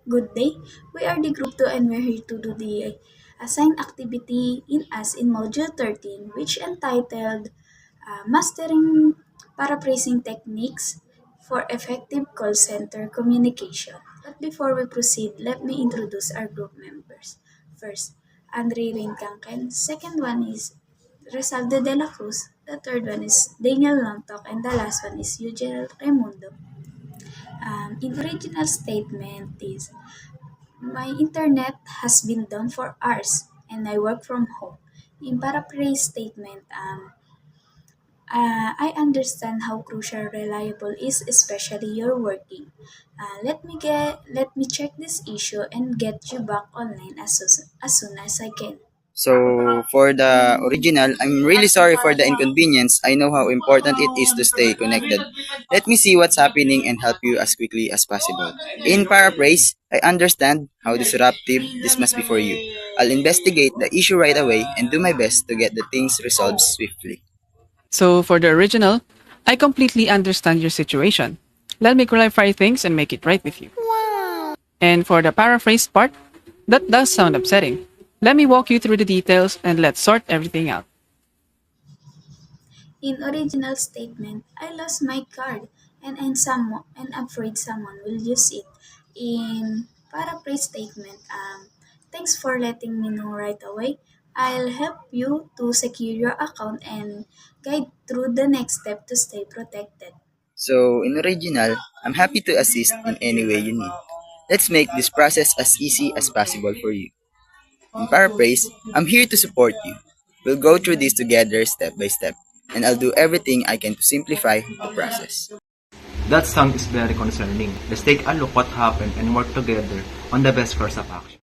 Good day. We are the group 2 and we're here to do the assigned activity in us in module 13 which entitled Mastering Paraphrasing Techniques for Effective Call Center Communication. But before we proceed, let me introduce our group members. First, Andre Rincangken. Second one is Resaldo de la Cruz. The third one is Daniel Langtok. And the last one is Eugene Raimundo. In original statement is my internet has been down for hours and I work from home. In paraphrase statement, I understand how crucial reliable is, especially you're working. Let me check this issue and get you back online as soon as I can. So, for the original, I'm really sorry for the inconvenience. I know how important it is to stay connected. Let me see what's happening and help you as quickly as possible. In paraphrase, I understand how disruptive this must be for you. I'll investigate the issue right away and do my best to get the things resolved swiftly. So for the original, I completely understand your situation. Let me clarify things and make it right with you. And for the paraphrase part, that does sound upsetting. Let me walk you through the details and let's sort everything out. In original statement, I lost my card and afraid someone will use it. In paraphrase statement, thanks for letting me know right away. I'll help you to secure your account and guide through the next step to stay protected. So, in original, I'm happy to assist in any way you need. Let's make this process as easy as possible for you. In paraphrase, I'm here to support you. We'll go through this together step by step, and I'll do everything I can to simplify the process. That sound is very concerning. Let's take a look what happened and work together on the best course of action.